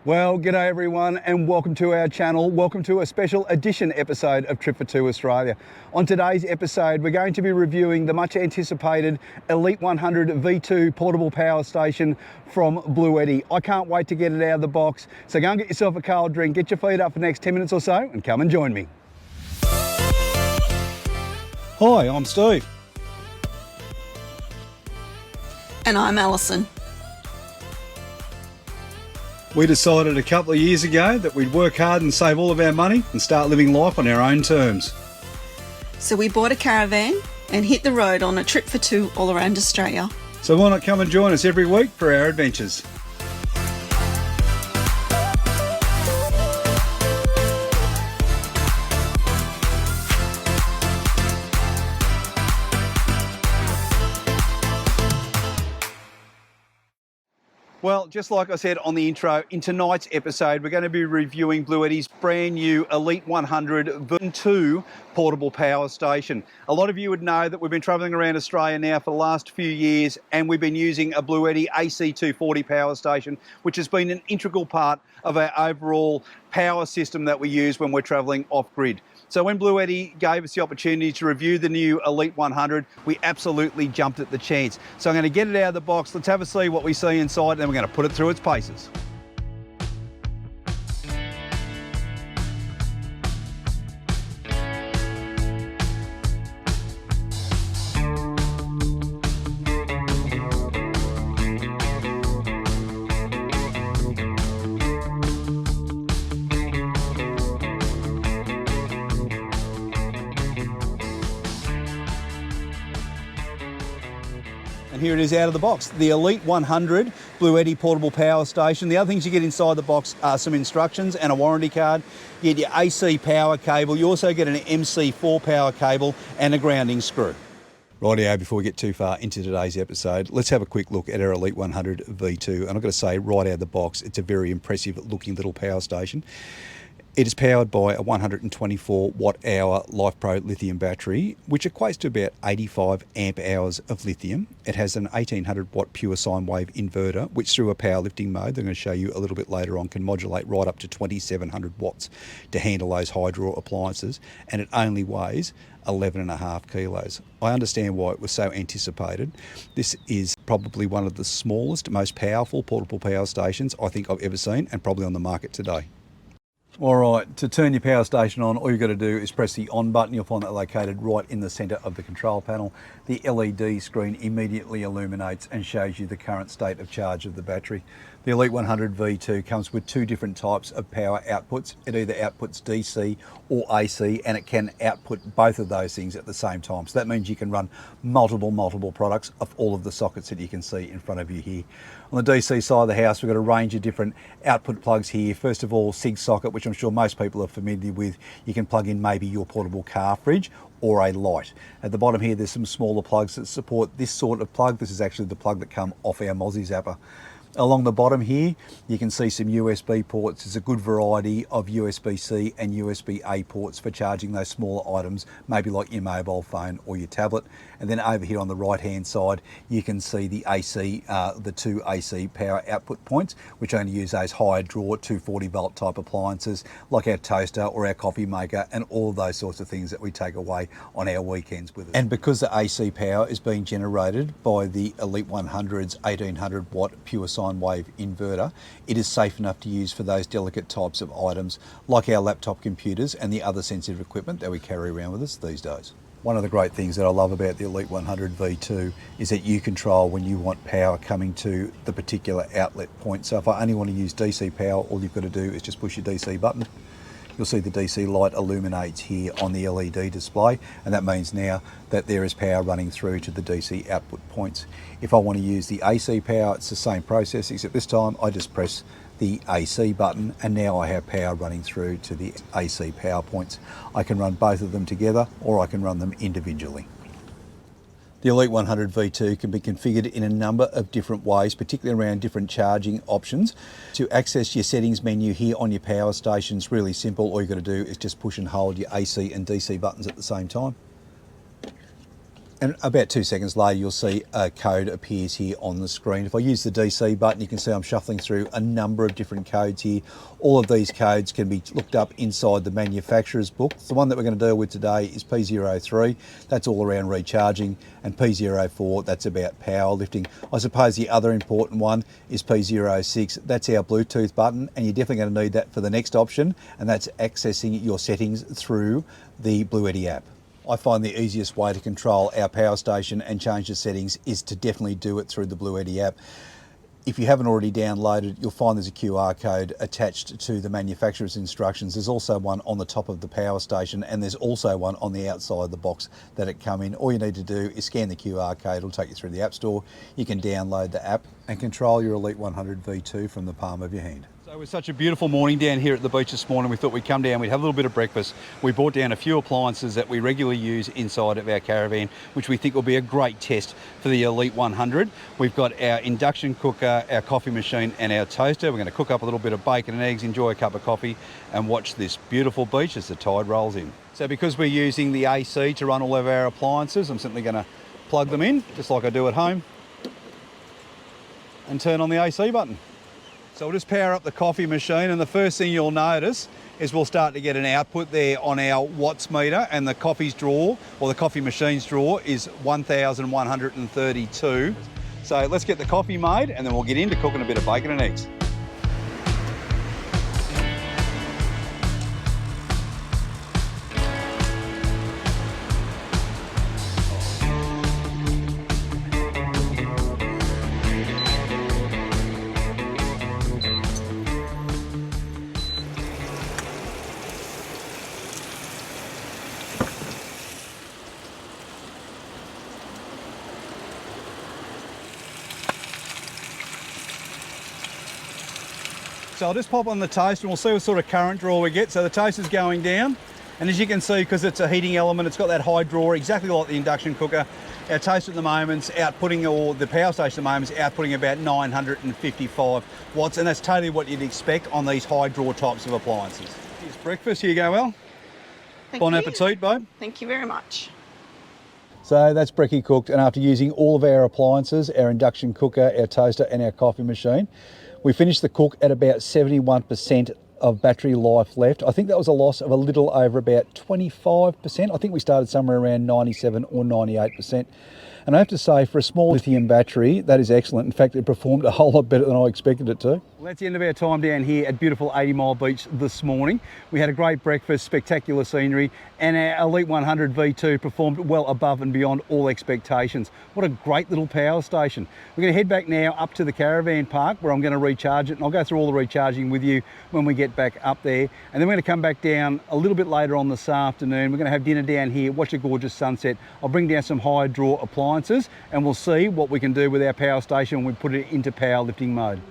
Well, g'day everyone and welcome to our channel. Welcome to a special edition episode of Trip for Two Australia. On today's episode, we're going to be reviewing the much anticipated Elite 100 V2 portable power station from Bluetti. I can't wait to get it out of the box. So go and get yourself a cold drink, get your feet up for the next 10 minutes or so and come and join me. Hi, I'm Steve. And I'm Alison. We decided a couple of years ago that we'd work hard and save all of our money and start living life on our own terms. So we bought a caravan and hit the road on a trip for two all around Australia. So why not come and join us every week for our adventures? Well, just like I said on the intro, in tonight's episode, we're going to be reviewing Bluetti's brand new Elite 100 V2 portable power station. A lot of you would know that we've been travelling around Australia now for the last few years, and we've been using a Bluetti AC 240 power station, which has been an integral part of our overall power system that we use when we're travelling off-grid. So when Bluetti gave us the opportunity to review the new Elite 100, we absolutely jumped at the chance. So I'm going to get it out of the box, let's have a see what we see inside, and then we're going to put it through its paces. And here it is out of the box, the Elite 100 Bluetti portable power station. The other things you get inside the box are some instructions and a warranty card. You get your AC power cable. You also get an MC4 power cable and a grounding screw. Rightio, before we get too far into today's episode, let's have a quick look at our Elite 100 V2. And I've got to say, right out of the box, it's a very impressive looking little power station. It is powered by a 124 watt hour LiFePO lithium battery, which equates to about 85 amp hours of lithium. It has an 1800 watt Pure Sine Wave inverter, which through a powerlifting mode, they're going to show you a little bit later on, can modulate right up to 2700 watts to handle those high draw appliances. And it only weighs 11.5 kilos. I understand why it was so anticipated. This is probably one of the smallest, most powerful portable power stations I think I've ever seen, and probably on the market today. All right, to turn your power station on, all you've got to do is press the on button. You'll find that located right in the center of the control panel. The LED screen immediately illuminates and shows you the current state of charge of the battery. The Elite 100 V2 comes with two different types of power outputs. It either outputs DC or AC, and it can output both of those things at the same time. So that means you can run multiple products off all of the sockets that you can see in front of you here. On the DC side of the house, we've got a range of different output plugs here. First of all, SIG socket, which I'm sure most people are familiar with. You can plug in maybe your portable car fridge or a light. At the bottom here, there's some smaller plugs that support this sort of plug. This is actually the plug that come off our Mozzie Zapper. Along the bottom here, you can see some USB ports. There's a good variety of USB-C and USB-A ports for charging those smaller items, maybe like your mobile phone or your tablet. And then over here on the right-hand side, you can see the AC, the two AC power output points, which only use those high draw 240 volt type appliances, like our toaster or our coffee maker, and all of those sorts of things that we take away on our weekends with us. And because the AC power is being generated by the Elite 100's 1800 watt Pure Sine Wave inverter, it is safe enough to use for those delicate types of items like our laptop computers and the other sensitive equipment that we carry around with us these days. One of the great things that I love about the Elite 100 V2 is that you control when you want power coming to the particular outlet point. So if I only want to use DC power, all you've got to do is just push your DC button. You'll see the DC light illuminates here on the LED display, and that means now that there is power running through to the DC output points. If I want to use the AC power, it's the same process, except this time I just press the AC button, and now I have power running through to the AC power points. I can run both of them together, or I can run them individually. The Elite 100 V2 can be configured in a number of different ways, particularly around different charging options. To access your settings menu here on your power station is really simple. All you've got to do is just push and hold your AC and DC buttons at the same time. And about 2 seconds later, you'll see a code appears here on the screen. If I use the DC button, you can see I'm shuffling through a number of different codes here. All of these codes can be looked up inside the manufacturer's book. The one that we're going to deal with today is P03. That's all around recharging, and P04, that's about powerlifting. I suppose the other important one is P06. That's our Bluetooth button, and you're definitely going to need that for the next option, and that's accessing your settings through the Bluetti app. I find the easiest way to control our power station and change the settings is to definitely do it through the Bluetti app. If you haven't already downloaded, you'll find there's a QR code attached to the manufacturer's instructions. There's also one on the top of the power station, and there's also one on the outside of the box that it come in. All you need to do is scan the QR code. It'll take you through the App Store. You can download the app and control your Elite 100 V2 from the palm of your hand. So it was such a beautiful morning down here at the beach this morning. We thought we'd come down, we'd have a little bit of breakfast. We brought down a few appliances that we regularly use inside of our caravan, which we think will be a great test for the Elite 100. We've got our induction cooker, our coffee machine and our toaster. We're going to cook up a little bit of bacon and eggs, enjoy a cup of coffee and watch this beautiful beach as the tide rolls in. So because we're using the AC to run all of our appliances, I'm simply going to plug them in, just like I do at home, and turn on the AC button. So we'll just power up the coffee machine, and the first thing you'll notice is we'll start to get an output there on our watts meter, and the coffee's draw, or the coffee machine's draw, is 1,132. So let's get the coffee made, and then we'll get into cooking a bit of bacon and eggs. So I'll just pop on the toaster and we'll see what sort of current draw we get. So the toaster's going down, and as you can see, because it's a heating element, it's got that high draw, exactly like the induction cooker. Our toaster at the moment's outputting, or the power station at the moment is outputting about 955 watts, and that's totally what you'd expect on these high draw types of appliances. Here's breakfast, here you go, Al. Bon appetit, babe. Thank you very much. So that's brekkie cooked, and after using all of our appliances, our induction cooker, our toaster and our coffee machine, we finished the cook at about 71% of battery life left. I think that was a loss of a little over about 25%. I think we started somewhere around 97 or 98%. And I have to say, for a small lithium battery, that is excellent. In fact, it performed a whole lot better than I expected it to. Well, that's the end of our time down here at beautiful 80 Mile Beach this morning. We had a great breakfast, spectacular scenery, and our Elite 100 V2 performed well above and beyond all expectations. What a great little power station. We're going to head back now up to the caravan park where I'm going to recharge it, and I'll go through all the recharging with you when we get back up there. And then we're going to come back down a little bit later on this afternoon. We're going to have dinner down here, watch a gorgeous sunset. I'll bring down some high draw appliances, and we'll see what we can do with our power station when we put it into powerlifting mode.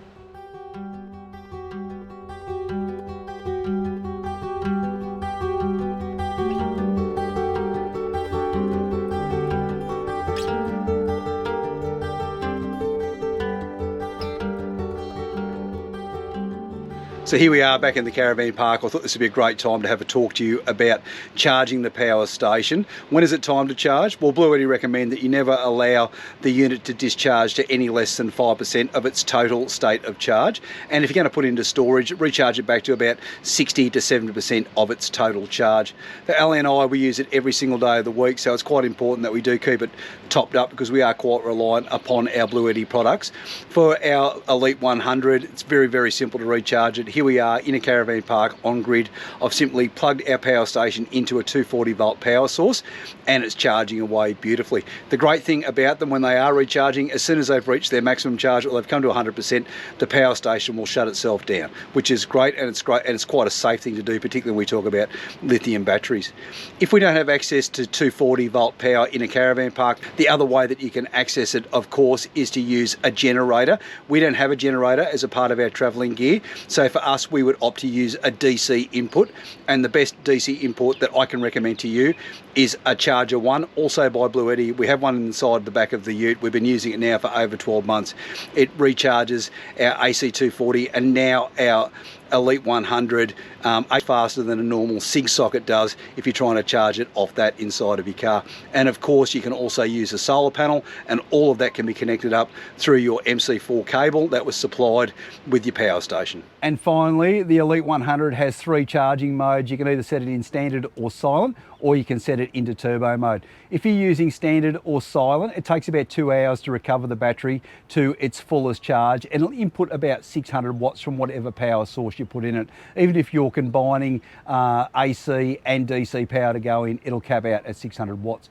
So here we are back in the caravan park. I thought this would be a great time to have a talk to you about charging the power station. When is it time to charge? Well, Bluetti recommend that you never allow the unit to discharge to any less than 5% of its total state of charge. And if you're going to put it into storage, recharge it back to about 60 to 70% of its total charge. For Ali and I, we use it every single day of the week, so it's quite important that we do keep it topped up because we are quite reliant upon our Bluetti products. For our Elite 100, it's very, very simple to recharge it. Here we are in a caravan park on grid. I've simply plugged our power station into a 240 volt power source and it's charging away beautifully. The great thing about them when they are recharging, as soon as they've reached their maximum charge or they've come to 100%, the power station will shut itself down, which is great, and it's quite a safe thing to do, particularly when we talk about lithium batteries. If we don't have access to 240 volt power in a caravan park, the other way that you can access it, of course, is to use a generator. We don't have a generator as a part of our traveling gear, so for us we would opt to use a DC input, and the best DC input that I can recommend to you is a Charger One, also by Bluetti. We have one inside the back of the ute. We've been using it now for over 12 months. It recharges our AC240 and now our Elite 100 faster than a normal SIG socket does if you're trying to charge it off that inside of your car. And of course you can also use a solar panel, and all of that can be connected up through your MC4 cable that was supplied with your power station. And finally, the Elite 100 has 3 charging modes. You can either set it in standard or silent, or you can set it into turbo mode. If you're using standard or silent, it takes about 2 hours to recover the battery to its fullest charge, and it'll input about 600 watts from whatever power source you put in it. Even if you're combining AC and DC power to go in, it'll cap out at 600 watts.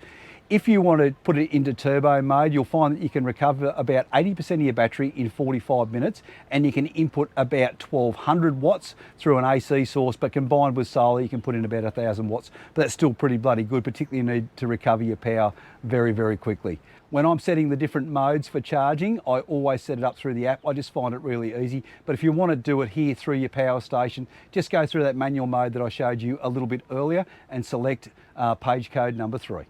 If you want to put it into turbo mode, you'll find that you can recover about 80% of your battery in 45 minutes, and you can input about 1200 watts through an AC source, but combined with solar, you can put in about 1000 watts. But that's still pretty bloody good, particularly if you need to recover your power very, very quickly. When I'm setting the different modes for charging, I always set it up through the app. I just find it really easy. But if you want to do it here through your power station, just go through that manual mode that I showed you a little bit earlier and select page code number 3.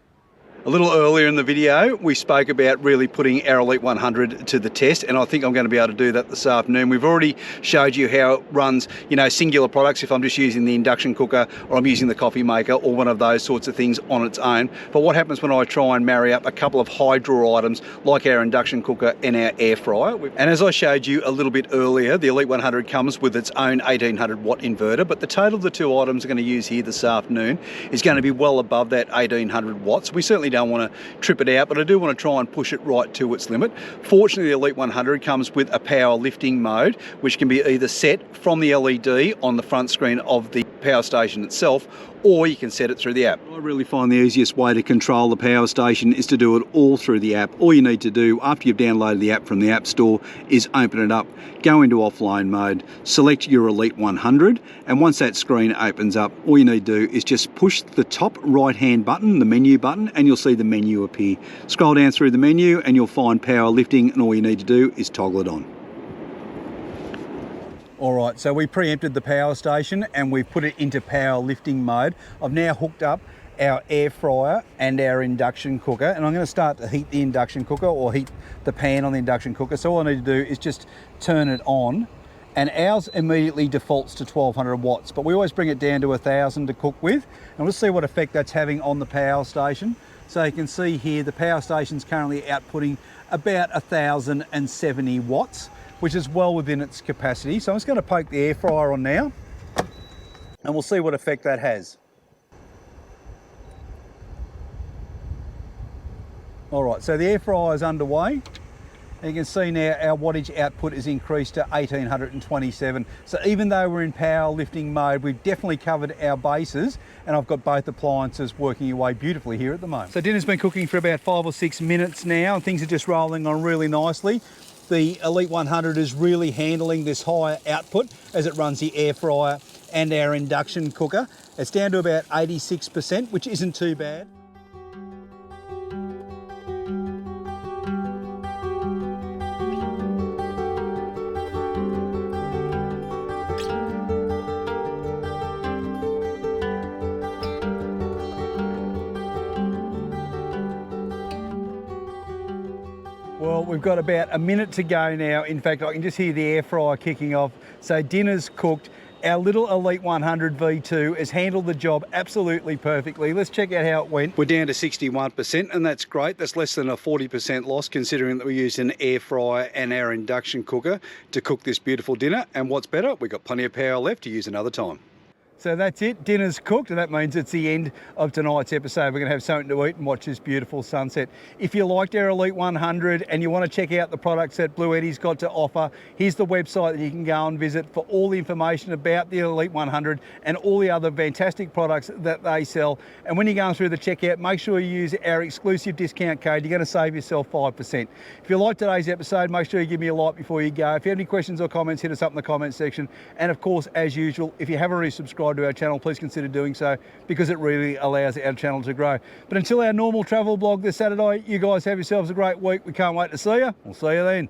A little earlier in the video, we spoke about really putting our Elite 100 to the test, and I think I'm going to be able to do that this afternoon. We've already showed you how it runs, you know, singular products if I'm just using the induction cooker or I'm using the coffee maker or one of those sorts of things on its own. But what happens when I try and marry up a couple of high draw items like our induction cooker and our air fryer? And as I showed you a little bit earlier, the Elite 100 comes with its own 1800 watt inverter, but the total of the 2 items I'm going to use here this afternoon is going to be well above that 1800 watts. We certainly don't want to trip it out, but I do want to try and push it right to its limit. Fortunately, the Elite 100 comes with a power lifting mode, which can be either set from the LED on the front screen of the power station itself, or you can set it through the app. I really find the easiest way to control the power station is to do it all through the app. All you need to do after you've downloaded the app from the App Store is open it up, go into offline mode, select your Elite 100, and once that screen opens up, all you need to do is just push the top right hand button, the menu button, and you'll see the menu appear. Scroll down through the menu and you'll find power lifting, and all you need to do is toggle it on. All right, so we preempted the power station and we've put it into power lifting mode. I've now hooked up our air fryer and our induction cooker, and I'm going to start to heat the induction cooker or heat the pan on the induction cooker. So all I need to do is just turn it on, and ours immediately defaults to 1200 watts, but we always bring it down to 1000 to cook with, and we'll see what effect that's having on the power station. So you can see here the power station's currently outputting about 1070 watts, which is well within its capacity. So I'm just going to poke the air fryer on now, and we'll see what effect that has. All right, so the air fryer is underway. And you can see now our wattage output is increased to 1827. So even though we're in power lifting mode, we've definitely covered our bases, and I've got both appliances working away beautifully here at the moment. So dinner's been cooking for about 5 or 6 minutes now, and things are just rolling on really nicely. The Elite 100 is really handling this higher output as it runs the air fryer and our induction cooker. It's down to about 86%, which isn't too bad. Well, we've got about a minute to go now. In fact, I can just hear the air fryer kicking off. So dinner's cooked. Our little Elite 100 V2 has handled the job absolutely perfectly. Let's check out how it went. We're down to 61%, and that's great. That's less than a 40% loss, considering that we used an air fryer and our induction cooker to cook this beautiful dinner. And what's better, we've got plenty of power left to use another time. So that's it, dinner's cooked, and that means it's the end of tonight's episode. We're going to have something to eat and watch this beautiful sunset. If you liked our Elite 100 and you want to check out the products that Bluetti's got to offer, here's the website that you can go and visit for all the information about the Elite 100 and all the other fantastic products that they sell. And when you're going through the checkout, make sure you use our exclusive discount code. You're going to save yourself 5%. If you liked today's episode, make sure you give me a like before you go. If you have any questions or comments, hit us up in the comments section. And of course, as usual, if you haven't already subscribed to our channel, please consider doing so, because it really allows our channel to grow. But until our normal travel blog this Saturday, you guys have yourselves a great week. We can't wait to see you. We'll see you then.